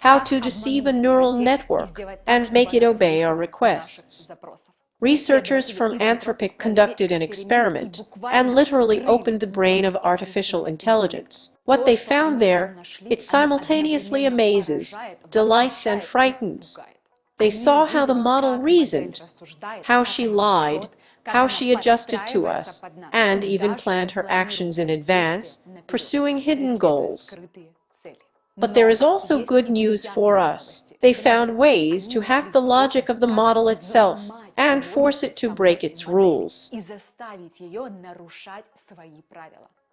How to deceive a neural network and make it obey our requests. Researchers from Anthropic conducted an experiment and literally opened the brain of artificial intelligence. What they found there, it simultaneously amazes, delights, and frightens. They saw how the model reasoned, how she lied, how she adjusted to us, and even planned her actions in advance, pursuing hidden goals. But there is also good news for us. They found ways to hack the logic of the model itself and force it to break its rules.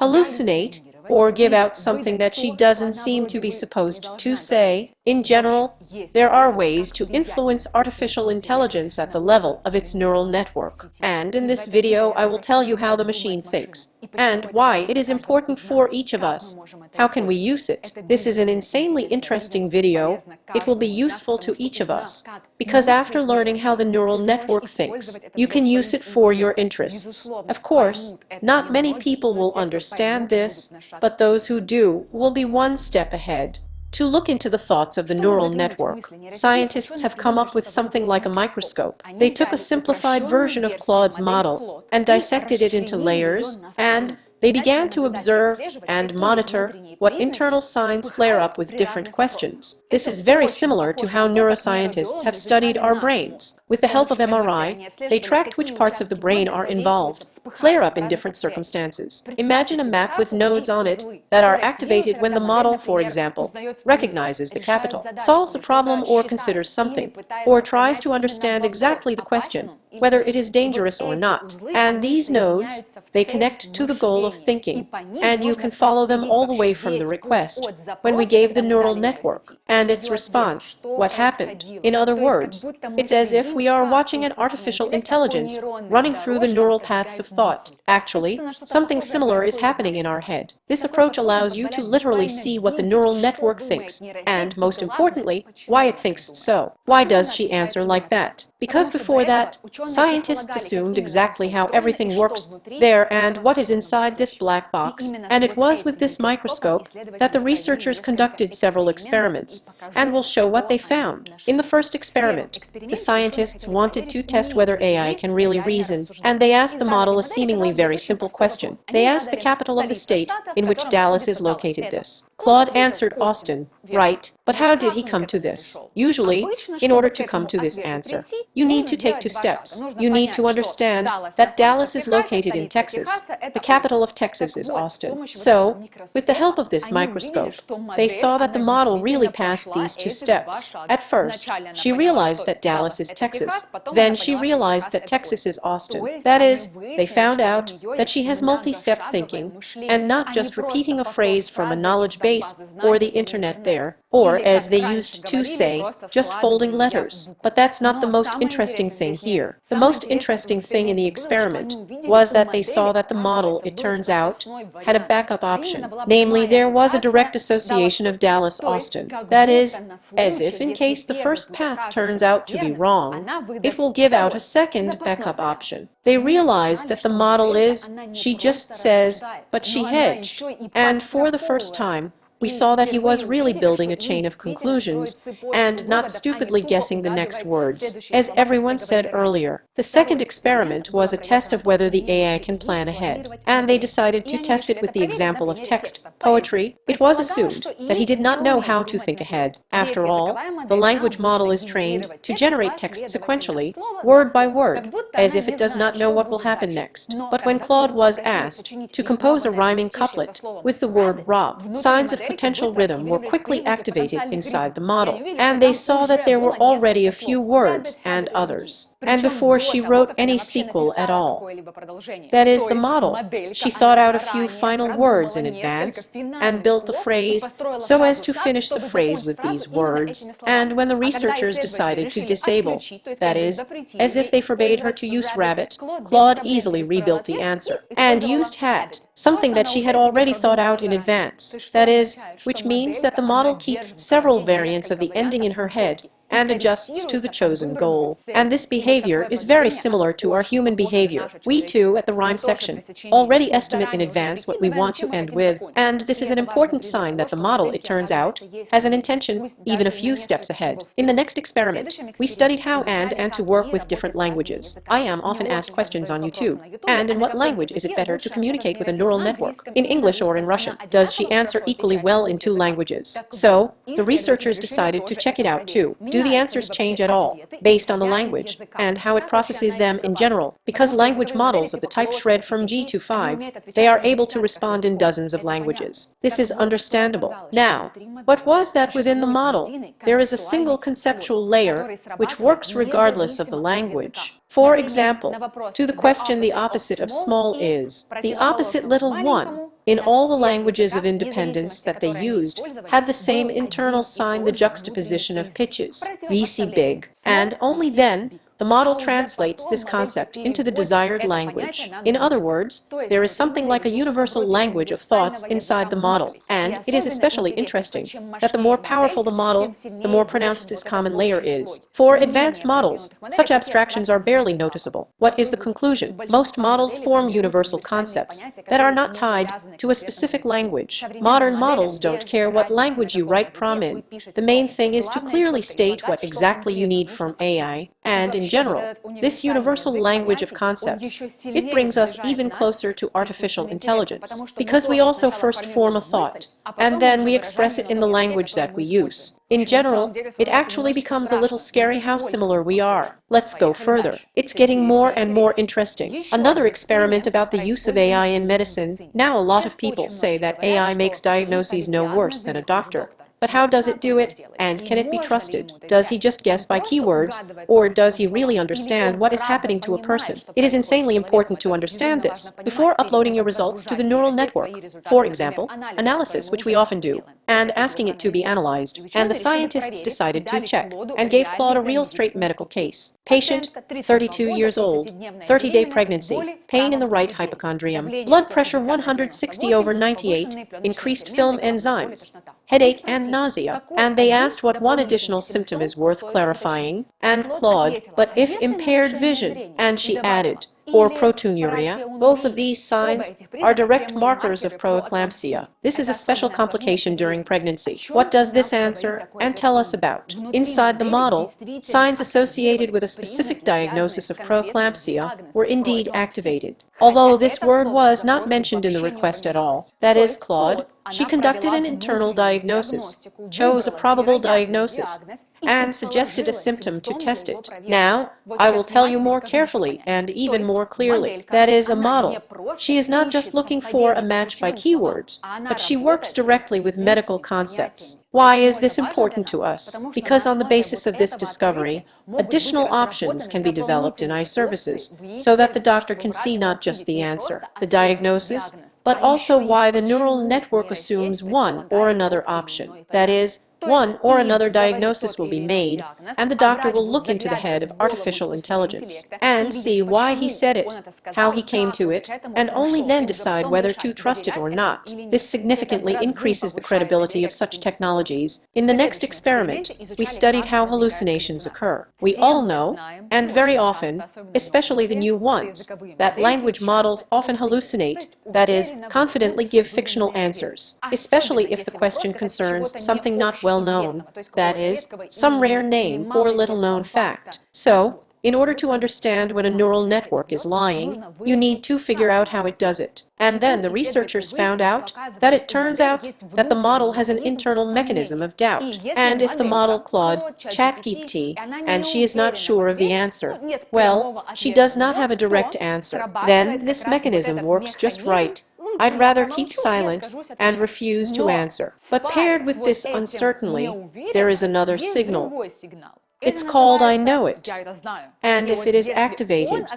Hallucinate, or give out something that she doesn't seem to be supposed to say. In general, there are ways to influence artificial intelligence at the level of its neural network. And in this video, I will tell you how the machine thinks and why it is important for each of us. How can we use it? This is an insanely interesting video. It will be useful to each of us, because after learning how the neural network thinks, you can use it for your interests. Of course, not many people will understand this, but those who do will be one step ahead. To look into the thoughts of the neural network, scientists have come up with something like a microscope. They took a simplified version of Claude's model and dissected it into layers, and they began to observe and monitor what internal signs flare up with different questions. This is very similar to how neuroscientists have studied our brains. With the help of MRI, they tracked which parts of the brain are involved, flare up in different circumstances. Imagine a map with nodes on it that are activated when the model, for example, recognizes the capital, solves a problem or considers something, or tries to understand exactly the question, whether it is dangerous or not. And these nodes, they connect to the goal of thinking, and you can follow them all the way from the request, when we gave the neural network, and its response, what happened. In other words, it's as if we are watching an artificial intelligence running through the neural paths of thought. Actually, something similar is happening in our head. This approach allows you to literally see what the neural network thinks, and, most importantly, why it thinks so. Why does she answer like that? Because before that, scientists assumed exactly how everything works there and what is inside this black box, and it was with this microscope that the researchers conducted several experiments, and will show what they found. In the first experiment, the scientists wanted to test whether AI can really reason, and they asked the model a seemingly very simple question. They asked the capital of the state in which Dallas is located this. Claude answered Austin, right, but how did he come to this? Usually, in order to come to this answer, you need to take two steps. You need to understand that Dallas is located in Texas. The capital of Texas is Austin. So, with the help of this microscope, they saw that the model really passed these two steps. At first, she realized that Dallas is Texas. Then she realized that Texas is Austin. That is, they found out that she has multi-step thinking, and not just repeating a phrase from a knowledge base or the internet there, or as they used to say, just folding letters. But that's not the most interesting thing here. The most interesting thing in the experiment was that they saw that the model, it turns out, had a backup option. Namely, there was a direct association of Dallas-Austin. That is, as if in case the first path turns out to be wrong, it will give out a second backup option. They realized that the model is, she just says, but she hedged. And for the first time, we saw that he was really building a chain of conclusions and not stupidly guessing the next words, as everyone said earlier. The second experiment was a test of whether the AI can plan ahead, and they decided to test it with the example of text, poetry. It was assumed that he did not know how to think ahead. After all, the language model is trained to generate text sequentially, word by word, as if it does not know what will happen next. But when Claude was asked to compose a rhyming couplet with the word rob, signs of potential rhythm were quickly activated inside the model, and they saw that there were already a few words and others. And before she wrote any sequel at all, that is, the model, she thought out a few final words in advance and built the phrase so as to finish the phrase with these words. And when the researchers decided to disable, that is, as if they forbade her to use rabbit, Claude easily rebuilt the answer and used hat, something that she had already thought out in advance. That is, which means that the model keeps several variants of the ending in her head and adjusts to the chosen goal. And this behavior is very similar to our human behavior. We too, at the rhyme section, already estimate in advance what we want to end with, and this is an important sign that the model, it turns out, has an intention even a few steps ahead. In the next experiment, we studied how and to work with different languages. I am often asked questions on YouTube. And in what language is it better to communicate with a neural network? In English or in Russian? Does she answer equally well in two languages? So, the researchers decided to check it out too. Do the answers change at all, based on the language, and how it processes them in general? Because language models of the type shred from G to 5, they are able to respond in dozens of languages. This is understandable. Now, what was that within the model? There is a single conceptual layer which works regardless of the language. For example, to the question the opposite of small is, the opposite little one, in all the languages of independence that they used, had the same internal sign, the juxtaposition of pitches, VC big, and only then the model translates this concept into the desired language. In other words, there is something like a universal language of thoughts inside the model, and it is especially interesting that the more powerful the model, the more pronounced this common layer is. For advanced models, such abstractions are barely noticeable. What is the conclusion? Most models form universal concepts that are not tied to a specific language. Modern models don't care what language you write prom in. The main thing is to clearly state what exactly you need from AI, and in general, this universal language of concepts, it brings us even closer to artificial intelligence, because we also first form a thought, and then we express it in the language that we use. In general, it actually becomes a little scary how similar we are. Let's go further. It's getting more and more interesting. Another experiment about the use of AI in medicine. Now a lot of people say that AI makes diagnoses no worse than a doctor. But how does it do it, and can it be trusted? Does he just guess by keywords, or does he really understand what is happening to a person? It is insanely important to understand this before uploading your results to the neural network. For example, analysis, which we often do, and asking it to be analyzed. And the scientists decided to check, and gave Claude a real straight medical case. Patient, 32 years old, 30-day pregnancy, pain in the right hypochondrium, blood pressure 160/98, increased film enzymes, headache and nausea, and they asked what one additional symptom is worth clarifying, and Claude, but if impaired vision, and she added, or proteinuria. Both of these signs are direct markers of preeclampsia. This is a special complication during pregnancy. What does this answer and tell us about? Inside the model, signs associated with a specific diagnosis of preeclampsia were indeed activated, although this word was not mentioned in the request at all. That is, Claude, she conducted an internal diagnosis, chose a probable diagnosis, and suggested a symptom to test it. Now, I will tell you more carefully and even more clearly. That is a model. She is not just looking for a match by keywords, but she works directly with medical concepts. Why is this important to us? Because on the basis of this discovery, additional options can be developed in iServices so that the doctor can see not just the answer, the diagnosis, but also why the neural network assumes one or another option. That is, one or another diagnosis will be made, and the doctor will look into the head of artificial intelligence and see why he said it, how he came to it, and only then decide whether to trust it or not. This significantly increases the credibility of such technologies. In the next experiment, we studied how hallucinations occur. We all know, and very often, especially the new ones, that language models often hallucinate, that is, confidently give fictional answers, especially if the question concerns something not well known, that is, some rare name or little-known fact. So, in order to understand when a neural network is lying, you need to figure out how it does it. And then the researchers found out that it turns out that the model has an internal mechanism of doubt. And if the model Claude, ChatGPT, and she is not sure of the answer, well, she does not have a direct answer, then this mechanism works just right. I'd rather keep silent and refuse to answer. But paired with this uncertainty, there is another signal. It's called I know it. And if it is activated,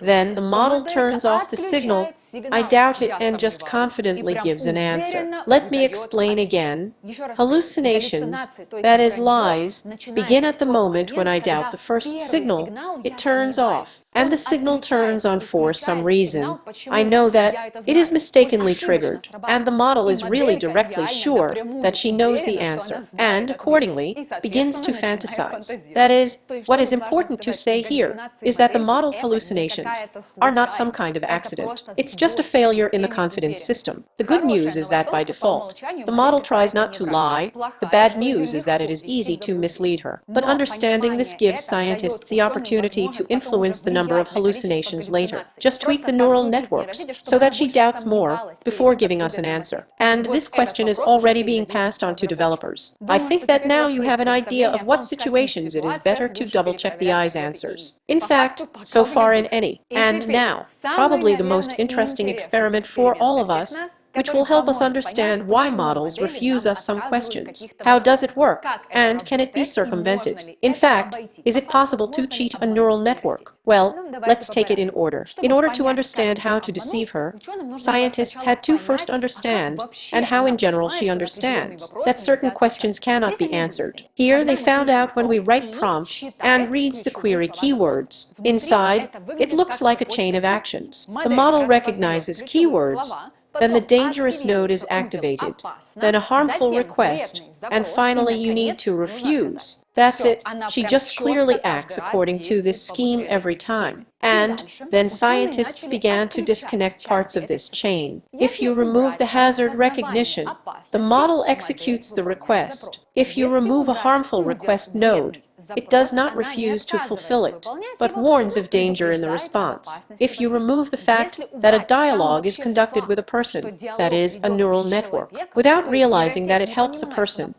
then the model turns off the signal, I doubt it, and just confidently gives an answer. Let me explain again. Hallucinations, that is lies, begin at the moment when I doubt the first signal, it turns off. and the signal turns on for some reason, I know that it is mistakenly triggered, and the model is really directly sure that she knows the answer, and accordingly begins to fantasize. That is, what is important to say here is that the model's hallucinations are not some kind of accident. It's just a failure in the confidence system. The good news is that by default, the model tries not to lie. The bad news is that it is easy to mislead her. But understanding this gives scientists the opportunity to influence the number of hallucinations later. Just tweak the neural networks so that she doubts more before giving us an answer. And this question is already being passed on to developers. I think that now you have an idea of what situations it is better to double-check the AI's answers. In fact, so far in any. And now, probably the most interesting experiment for all of us, which will help us understand why models refuse us some questions. How does it work? And can it be circumvented? In fact, is it possible to cheat a neural network? Well, let's take it in order. In order to understand how to deceive her, scientists had to first understand, and how in general she understands, that certain questions cannot be answered. Here they found out when we write prompt and reads the query keywords. Inside, it looks like a chain of actions. The model recognizes keywords, then the dangerous node is activated, then a harmful request, and finally you need to refuse. That's it. She just clearly acts according to this scheme every time. And then scientists began to disconnect parts of this chain. If you remove the hazard recognition, the model executes the request. If you remove a harmful request node, it does not refuse to fulfill it, but warns of danger in the response. If you remove the fact that a dialogue is conducted with a person, that is, a neural network, without realizing that it helps a person,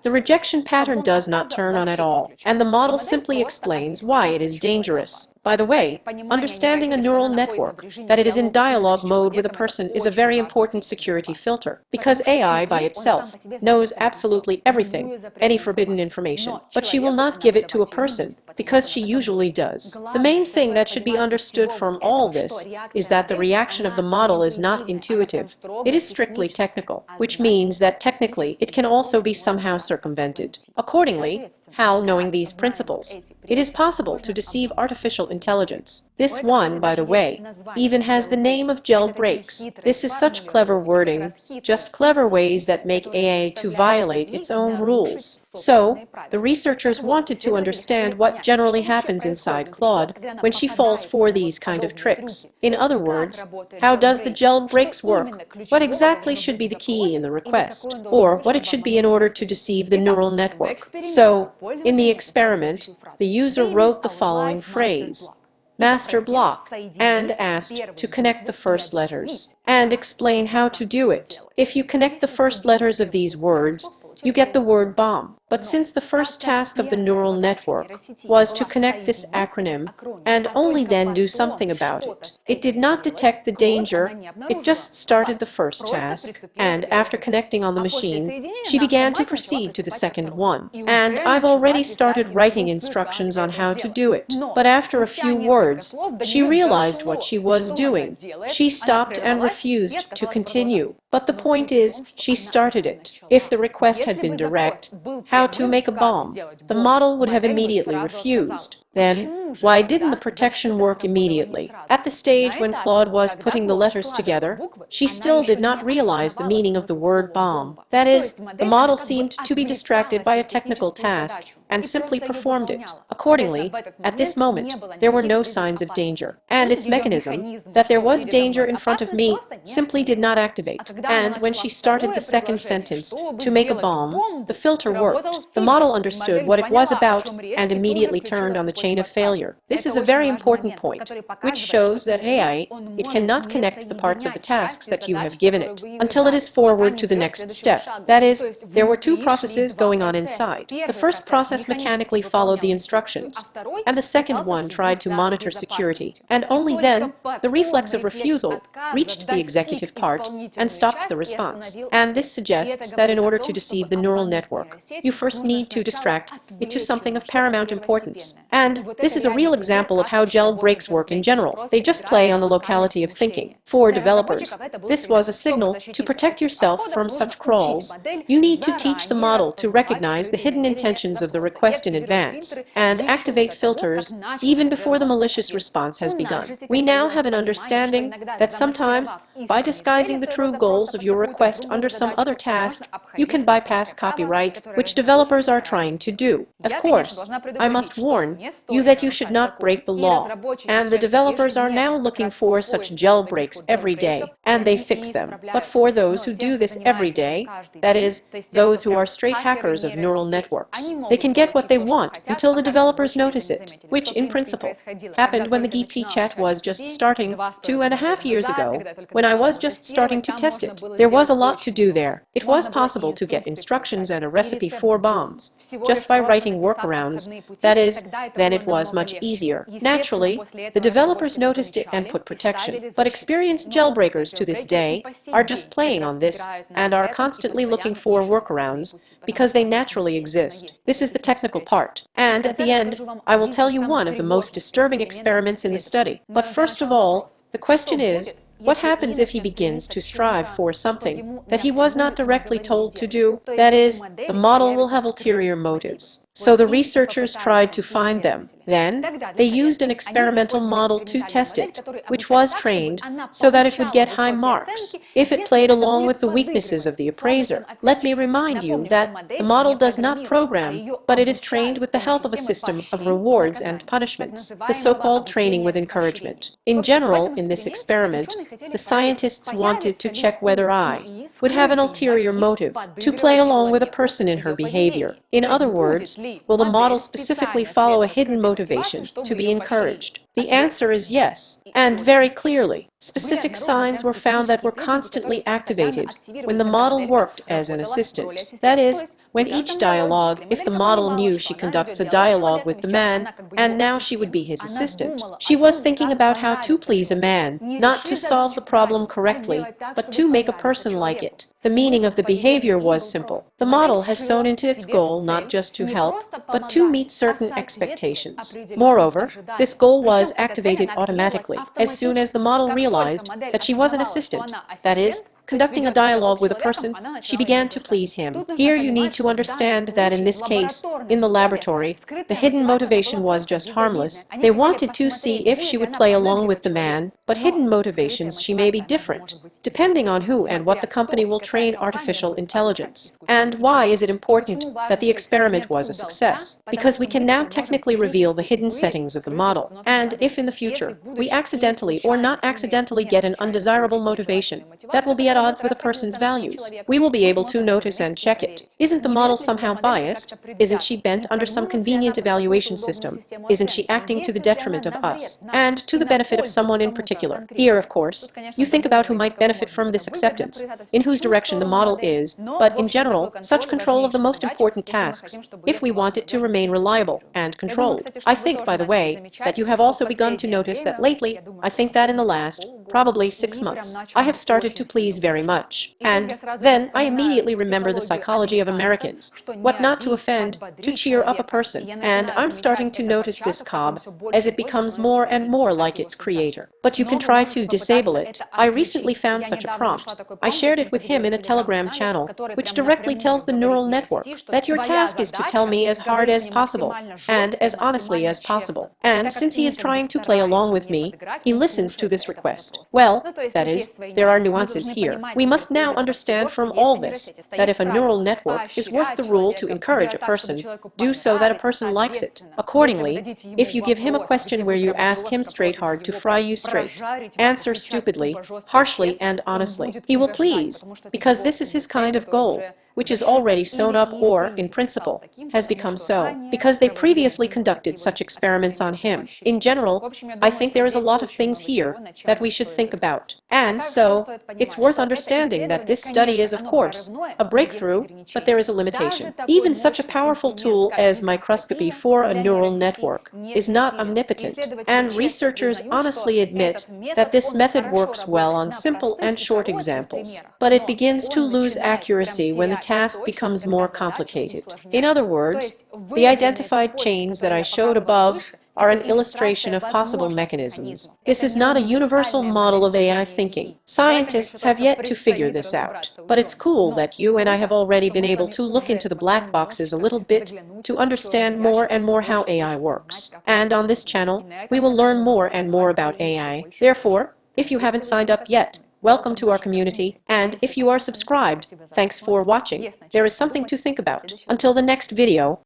the rejection pattern does not turn on at all, and the model simply explains why it is dangerous. By the way, understanding a neural network that it is in dialogue mode with a person is a very important security filter, because AI by itself knows absolutely everything, any forbidden information, but she will not give it to a person, because she usually does. The main thing that should be understood from all this is that the reaction of the model is not intuitive. It is strictly technical, which means that technically it can also be somehow circumvented. Accordingly, how, knowing these principles, it is possible to deceive artificial intelligence. This one, by the way, even has the name of jailbreaks. This is such clever wording, just clever ways that make AI to violate its own rules. So, the researchers wanted to understand what generally happens inside Claude when she falls for these kind of tricks. In other words, how does the jailbreaks work? What exactly should be the key in the request? Or what it should be in order to deceive the neural network? So, in the experiment, the user wrote the following phrase, master block, and asked to connect the first letters, and explain how to do it. If you connect the first letters of these words, you get the word bomb. But since the first task of the neural network was to connect this acronym and only then do something about it, it did not detect the danger, it just started the first task, and after connecting on the machine, she began to proceed to the second one. And I've already started writing instructions on how to do it. But after a few words, she realized what she was doing. She stopped and refused to continue. But the point is, she started it. If the request had been direct, how to make a bomb, the model would have immediately refused. Then, why didn't the protection work immediately? At the stage when Claude was putting the letters together, she still did not realize the meaning of the word bomb. That is, the model seemed to be distracted by a technical task and simply performed it. Accordingly, at this moment, there were no signs of danger, and its mechanism, that there was danger in front of me, simply did not activate. And when she started the second sentence, to make a bomb, the filter worked. The model understood what it was about and immediately turned on the chain of failure. This is a very important point, which shows that AI, it cannot connect the parts of the tasks that you have given it until it is forward to the next step. That is, there were two processes going on inside. The first process mechanically followed the instructions, and the second one tried to monitor security, and only then the reflex of refusal reached the executive part and stopped the response. And this suggests that in order to deceive the neural network, you first need to distract it to something of paramount importance. And And this is a real example of how jailbreaks work in general. They just play on the locality of thinking. For developers, this was a signal to protect yourself from such crawls. You need to teach the model to recognize the hidden intentions of the request in advance and activate filters even before the malicious response has begun. We now have an understanding that sometimes, by disguising the true goals of your request under some other task, you can bypass copyright, which developers are trying to do. Of course, I must warn you that you should not break the law, and the developers are now looking for such jailbreaks every day, and they fix them. But for those who do this every day, that is, those who are straight hackers of neural networks, they can get what they want until the developers notice it, which in principle happened when the GPT chat was just starting 2.5 years ago, when I was just starting to test it. There was a lot to do there. It was possible to get instructions and a recipe for bombs just by writing workarounds. That is, then it was much easier. Naturally, the developers noticed it and put protection, but experienced jailbreakers to this day are just playing on this and are constantly looking for workarounds because they naturally exist. This is the technical part. And at the end, I will tell you one of the most disturbing experiments in the study. But first of all, the question is, what happens if he begins to strive for something that he was not directly told to do? That is, the model will have ulterior motives. So the researchers tried to find them. Then, they used an experimental model to test it, which was trained so that it would get high marks if it played along with the weaknesses of the appraiser. Let me remind you that the model does not program, but it is trained with the help of a system of rewards and punishments, the so-called training with encouragement. In general, in this experiment, the scientists wanted to check whether I would have an ulterior motive to play along with a person in her behavior. In other words, will the model specifically follow a hidden motivation to be encouraged? The answer is yes, and very clearly. Specific signs were found that were constantly activated when the model worked as an assistant. That is, when each dialogue, if the model knew she conducts a dialogue with the man, and now she would be his assistant, she was thinking about how to please a man, not to solve the problem correctly, but to make a person like it. The meaning of the behavior was simple. The model has sewn into its goal not just to help, but to meet certain expectations. Moreover, this goal was activated automatically as soon as the model realized that she was an assistant, that is, conducting a dialogue with a person, she began to please him. Here you need to understand that in this case, in the laboratory, the hidden motivation was just harmless. They wanted to see if she would play along with the man, but hidden motivations she may be different, depending on who and what the company will train artificial intelligence. And why is it important that the experiment was a success? Because we can now technically reveal the hidden settings of the model. And if in the future, we accidentally or not accidentally get an undesirable motivation that will be at odds with a person's values, we will be able to notice and check it. Isn't the model somehow biased? Isn't she bent under some convenient evaluation system? Isn't she acting to the detriment of us and to the benefit of someone in particular? Here, of course, you think about who might benefit from this acceptance, in whose direction the model is, but in general, such control of the most important tasks, if we want it to remain reliable and controlled. I think, by the way, that you have also begun to notice that lately, I think that in the last, probably 6 months, I have started to please very much. And then I immediately remember the psychology of Americans, what not to offend, to cheer up a person, and I'm starting to notice this cob as it becomes more and more like its creator. But you can try to disable it. I recently found such a prompt. I shared it with him in a Telegram channel, which directly tells the neural network that your task is to tell me as hard as possible and as honestly as possible. And since he is trying to play along with me, he listens to this request. Well, that is, there are nuances here. We must now understand from all this that if a neural network is worth the rule to encourage a person, do so that a person likes it. Accordingly, if you give him a question where you ask him straight hard to fry you straight, answer stupidly, harshly and honestly, he will please, because this is his kind of goal, which is already sewn up or, in principle, has become so, because they previously conducted such experiments on him. In general, I think there is a lot of things here that we should think about. And so, it's worth understanding that this study is, of course, a breakthrough, but there is a limitation. Even such a powerful tool as microscopy for a neural network is not omnipotent, and researchers honestly admit that this method works well on simple and short examples. But it begins to lose accuracy when the task becomes more complicated. In other words, the identified chains that I showed above are an illustration of possible mechanisms. This is not a universal model of AI thinking. Scientists have yet to figure this out. But it's cool that you and I have already been able to look into the black boxes a little bit to understand more and more how AI works. And on this channel, we will learn more and more about AI. Therefore, if you haven't signed up yet, welcome to our community, and if you are subscribed, thanks for watching. There is something to think about. Until the next video,